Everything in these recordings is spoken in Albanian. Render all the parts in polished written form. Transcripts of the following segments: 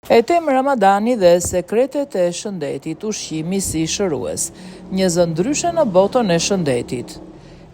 Etem Ramadani dhe sekretet e shëndetit, ushqimi si shërues, një zë ndryshe në botën e shëndetit.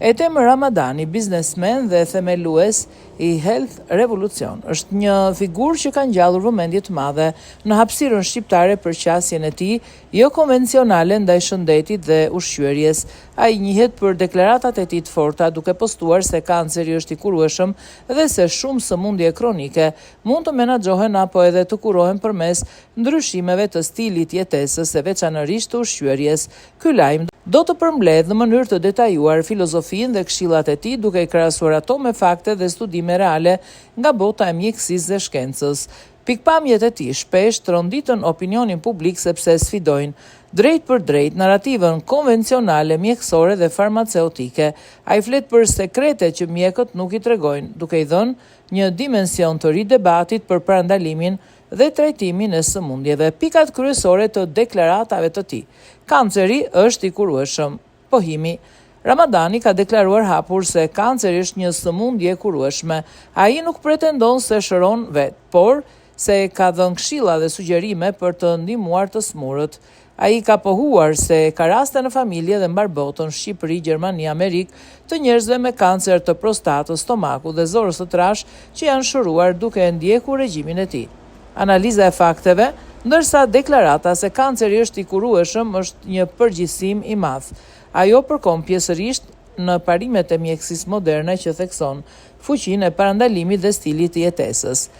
Etem Ramadani, biznesmen dhe themelues i Health Revolution, është një figurë që ka ngjallur vëmendje të madhe në hapësirën shqiptare për qasjen e tij jo konvencionale ndaj shëndetit dhe ushqyerjes. Ai njihet për deklaratat e tij të forta, duke postuar se kanceri është i kurueshëm dhe se shumë sëmundje kronike mund të menaxhohen apo edhe të kurohen përmes ndryshimeve të stilit jetesës, e veçanërisht të ushqyerjes. Ky lajm do të përmbledh në mënyrë të detajuar filozofinë dhe këshillat e tij, duke i krahasuar ato me fakte dhe studime reale nga bota e mjekësisë dhe shkencës. Pikpamjet e tij shpesh tronditën opinionin publik sepse sfidojnë drejt për drejt narrativën konvencionale, mjekësore dhe farmaceutike. Ai flet për sekrete që mjekët nuk i tregojnë, duke i dhënë një dimension të ri debatit për parandalimin dhe trajtimin e sëmundjeve. Pikat kryesore të deklaratave të tij. Kanceri është i kurueshëm. Pohimi. Ramadani ka deklaruar hapur se kanceri është një sëmundje e kurueshme. Ai nuk pretendon se shëron vetë, por se ka dhënë këshilla dhe sugjerime për të ndihmuar të smurët. Ai ka pohuar se ka raste në familje dhe mbar botën, Shqipëri, Gjermani, Amerikë, të njerëzve me kancer të prostatës, stomaku dhe zorës të trash që janë shëruar duke ndjekur regjimin e tij. Analiza e fakteve, ndërsa deklarata se kanceri është i kurueshëm është një përgjithësim i madh. Ajo përkon pjesërisht në parimet e mjekësisë moderne që thekson fuqinë e parandalimit dhe stilit të jetesës.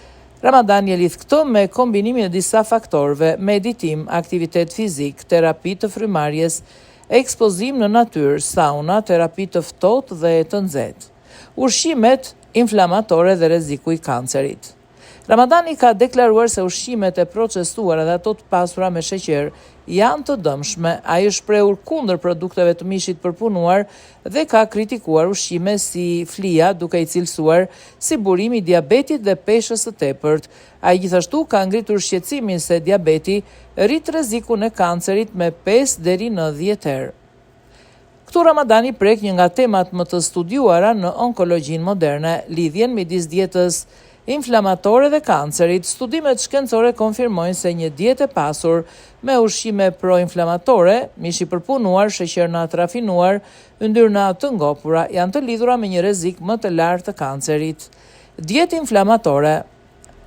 Ramadani e lidh këtë me kombinimin e disa faktorëve: meditim, aktivitet fizik, terapi të frymarrjes, ekspozim në natyrë, sauna, terapi të ftohtë dhe të nxehtë, ushqimet inflamatore dhe rreziku i kancerit. Ramadani ka deklaruar se ushqimet e procesuara dhe ato të pasura me sheqer janë të dëmshme. Ai është shprehur kundër produkteve të mishit përpunuar dhe ka kritikuar ushqime si flija, duke i cilësuar si burim i diabetit dhe peshës së tepërt. Ai gjithashtu ka ngritur shqetësimin se diabeti rrit rrezikun e kancerit me 5 deri në 10 herë. Këtu Ramadani prek një nga temat më të studiuara në onkologjinë moderne, lidhjen midis dietës inflamatore dhe kancerit. Studimet shkencore konfirmojnë se një dietë e pasur me ushqime proinflamatore, mish i përpunuar, sheqer në rafinuar, yndyrna të ngopura, janë të lidhura me një rrezik më të lartë të kancerit. Dietë inflamatore.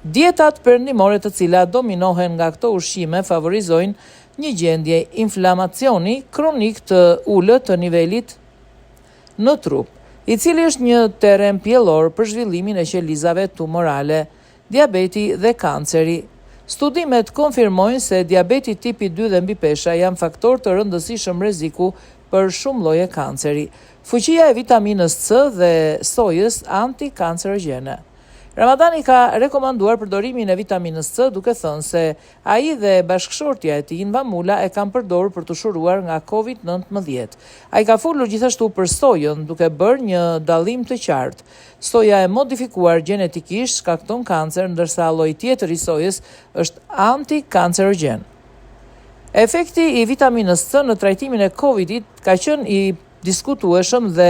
Dietat perëndimore të cilat dominohen nga këto ushqime favorizojnë një gjendje inflamacioni kronik të ulët të nivelit në trup, i cili është një terren pjellor për zhvillimin e qelizave tumorale, diabeti dhe kanceri. Studimet konfirmojnë se diabeti tipi 2 dhe mbipesha janë faktor të rëndësishëm rreziku për shumë lloje kanceri. Fuqia e vitaminës C dhe sojës antikancerogjene. Ramadani ka rekomanduar përdorimin e vitaminës C, duke thënë se ai dhe bashkëshortja e tij Nvamula e kanë përdorur për të shuruar nga COVID-19. Ai ka folur gjithashtu për sojën, duke bërë një dallim të qartë. Soja e modifikuar gjenetikisht shkakton kancer, ndërsa lloji tjetër i sojës është antikancerogjen. Efekti i vitaminës C në trajtimin e COVID-it ka qenë i diskutueshëm dhe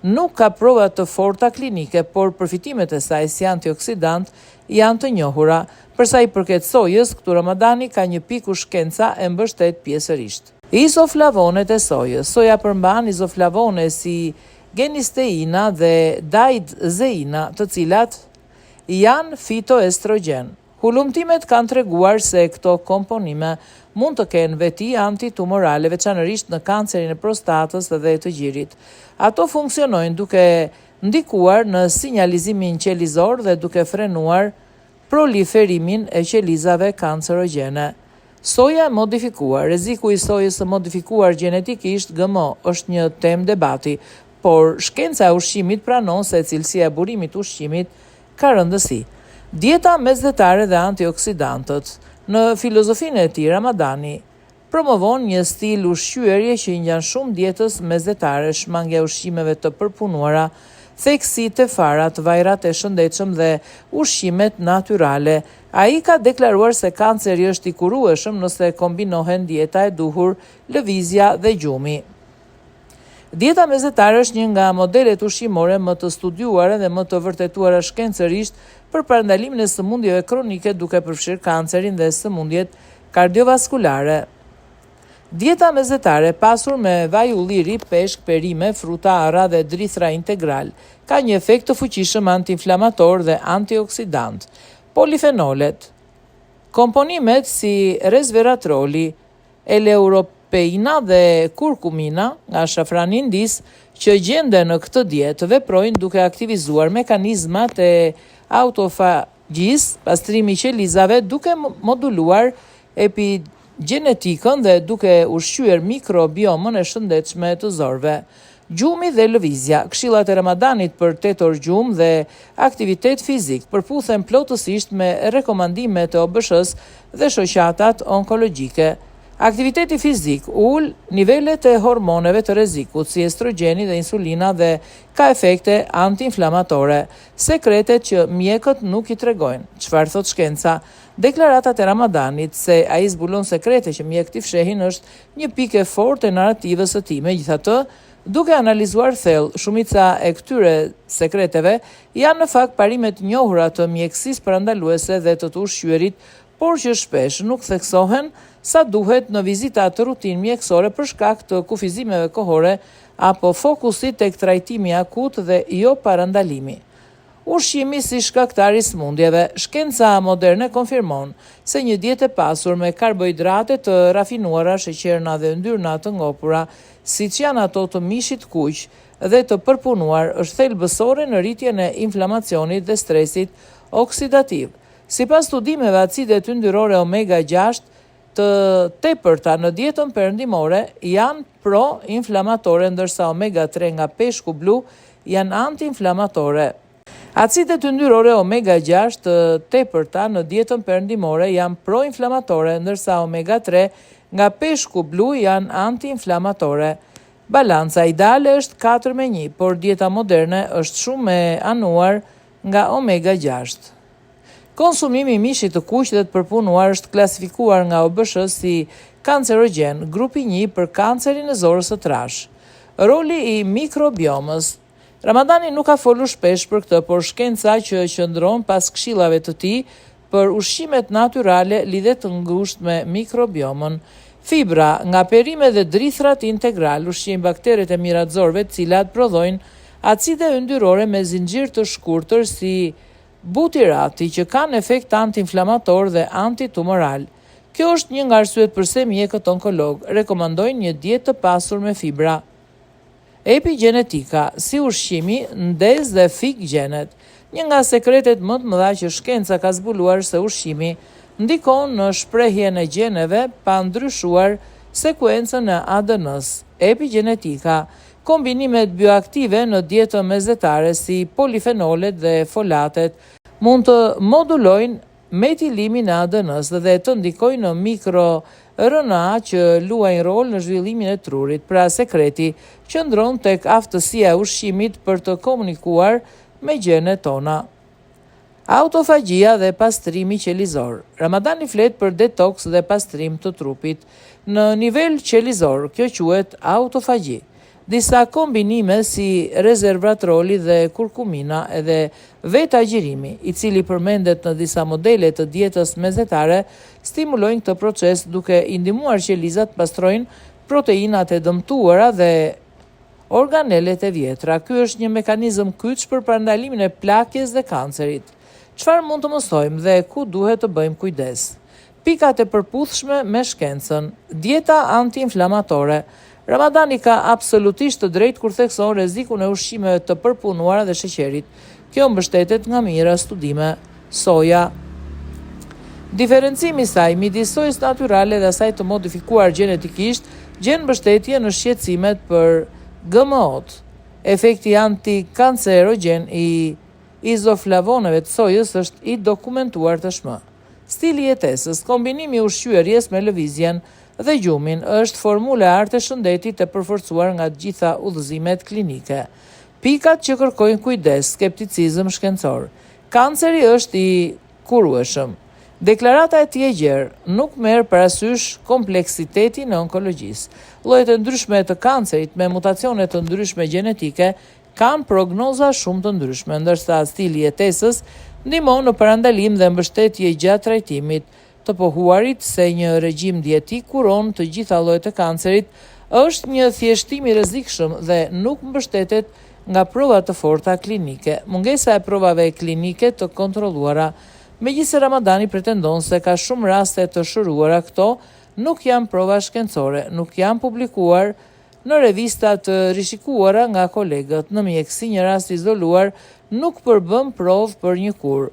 nuk ka prova të forta klinike, por përfitimet e saj si antioksidant janë të njohura. Për sa i përket sojës, këtu Ramadani ka një pikë ku shkenca e mbështet pjesërisht. Izoflavonet e sojës. Soja përmban izoflavone si genisteina dhe daidzeina, të cilat janë fitoestrogen. Hulumtimet kanë treguar se këto komponime mund të kenë veti antitumorale, veçanërisht në kancerin e prostatës dhe të gjirit. Ato funksionojnë duke ndikuar në sinjalizimin qelizor dhe duke frenuar proliferimin e qelizave kancerogjene. Soja e modifikuar. Rreziku i sojës së modifikuar gjenetikisht GMO është një temë debati, por shkenca e ushqimit pranon se cilësia e burimit ushqimit ka rëndësi. Dieta mesdhetare dhe antioksidantët. Në filozofinë e tij, Ramadani promovon një stil ushqyerje që i ngjan shumë dietës mesdhetare, shmangja e ushqimeve të përpunuara, theksitë e farat, vajrat e shëndetshëm dhe ushqimet natyrale. Ai ka deklaruar se kanceri është i kurueshëm nëse kombinohen dieta e duhur, lëvizja dhe gjumi. Dieta mezetare është një nga modelet ushqimore më të studiuara dhe më të vërtetuara shkencërisht për parandalimin e sëmundjeve kronike, duke përfshirë kancerin dhe sëmundjet kardiovaskulare. Dieta mezetare pasur me vaj ulliri, peshk, perime, fruta, arra dhe drithra integral ka një efekt të fuqishëm antiinflamator dhe antioksidant. Polifenolet, komponimet si resveratroli, eleuropeina dhe kurkumina nga shafrani indis që gjenden në këtë dietë veprojnë duke aktivizuar mekanizmat e autofagjisë, pastrimi i qelizave, duke moduluar epigenetikën dhe duke ushqyer mikrobiomën e shëndetshme të zorëve. Gjumi dhe lëvizja, këshillat e Ramadanit për 8 orë gjumë dhe aktivitet fizik përputhen plotësisht me rekomandimet e OBSH-s dhe shoqatat onkologjike. Aktiviteti fizik ul nivelet e hormoneve të rrezikut si estrogeni dhe insulina dhe ka efekte antiinflamatore, sekretet që mjekët nuk i tregojnë. Çfarë thot shkenca? Deklaratat e Ramadanit se ai zbulon sekrete që mjekët i fshehin është një pikë e fortë e narrativës së tij. Megjithatë, duke analizuar thellë, shumica e këtyre sekreteve janë në fakt parime të njohura të mjekësisë parandaluese dhe të ushqyerit, por që shpesh nuk theksohen sa duhet në vizita të rutinë mjekësore për shkak të kufizimeve kohore apo fokusit tek trajtimi akut dhe jo parandalimi. Ushqimi si shkaktar i sëmundjeve. Shkenca moderne konfirmon se një dietë e pasur me karbohidrate të rafinuara, sheqerna dhe yndyrna të ngopura, siç janë ato të mishit kuq dhe të përpunuar, është thelbësore në rritjen e inflamacionit dhe stresit oksidativ. Sipas studimeve, acidet yndyrore omega-6 të tepërta në dietën perëndimore janë pro-inflamatore, ndërsa omega-3 nga peshku blu janë anti-inflamatore. Acidet yndyrore omega-6 të tepërta në dietën perëndimore janë pro-inflamatore, ndërsa omega-3 nga peshku blu janë anti-inflamatore. Balanca ideale është 4:1, por dieta moderne është shumë e anuar nga omega-6. Konsumimi i mishit të kuq dhe të përpunuar është klasifikuar nga OBSH si kancerogen, grupi 1 për kancerin e zorës së trash. Roli i mikrobiomës. Ramadani nuk ka folur shpesh për këtë, por shkenca që qëndron pas këshillave të tij për ushqimet natyrale lidhet të ngushtë me mikrobiomën. Fibra nga perime dhe drithrat integral ushqejnë bakteret e mira të zorëve, të cilat prodhojnë acide yndyrore me zinxhir të shkurtër si butirati që kanë efekt antiinflamator dhe antitumoral. Kjo është një nga arsyet pse mjekët onkolog rekomandojnë një dietë të pasur me fibra. Epigenetika, si ushqimi, ndez dhe fik gjenet. Një nga sekretet më të mëdha që shkenca ka zbuluar se ushqimi ndikon në shprehjen e gjeneve pa ndryshuar sekuencën e ADN-s. Epigenetika, kombinimet bioaktive në dietën mezetare si polifenolet dhe folatet mund të modulojnë metilimin e ADN-s dhe të ndikojnë në mikroRNA që luajnë rol në zhvillimin e trurit. Pra sekreti qëndron tek aftësia e ushqimit për të komunikuar me gjenet tona. Autofagjia dhe pastrimi qelizor. Ramadani flet për detoks dhe pastrim të trupit në nivel qelizor. Kjo quhet autofagji. Disa kombinime si resveratroli dhe kurkumina edhe veta-gjirimi, i cili përmendet në disa modele të dietës mezetare, stimulojnë këtë proces duke i ndihmuar qelizat pastrojnë proteinat e dëmtuara dhe organelet e vjetra. Ky është një mekanizëm kyç për parandalimin e plakjes dhe kancerit. Çfarë mund të mësojmë dhe ku duhet të bëjmë kujdes? Pikat e përputhshme me shkencën. Dieta antiinflamatore. Ramadani ka absolutisht të drejtë kur thekson rrezikun e ushqimeve të përpunuara dhe sheqerit. Kjo mbështetet nga mira studime. Soja. Diferencimi i saj midis sojës natyrale dhe asaj të modifikuar gjenetikisht gjen mbështetje në shqetësimet për GMO-t. Efekti antikancerogen i izoflavoneve të sojës është i dokumentuar tashmë. Stili i jetesës, kombinimi i ushqyerjes me lëvizjen dhe gjumin është formula e artë e shëndetit e përforcuar nga të gjitha udhëzimet klinike. Pikat që kërkojnë kujdes, skepticizëm shkencor. Kanceri është i kurueshëm. Deklarata e tij e gjerë nuk merr parasysh kompleksitetin e onkologjisë. Llojet e ndryshme të kancerit me mutacione të ndryshme gjenetike kanë prognoza shumë të ndryshme, ndërsa stili i jetesës ndihmon në parandalim dhe mbështetje gjatë trajtimit. Të pohuarit se një regjim dietik kuron të gjitha llojet e kancerit është një thjeshtim i rrezikshëm dhe nuk mbështetet nga prova të forta klinike. Mungesa e provave klinike të kontrolluara. Megjithëse Ramadani pretendon se ka shumë raste të shëruara, këto nuk janë prova shkencore, nuk janë publikuar në revista të rishikuara nga kolegët. Në mjeksi, një rast izoluar nuk përbën provë për një kur.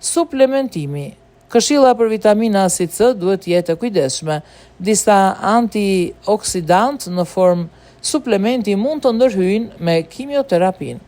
Suplementimi. Këshilla për vitamina asid C duhet jetë e kujdesshme. Disa antioksidant në formë suplementi mund të ndërhyjnë me kimioterapinë.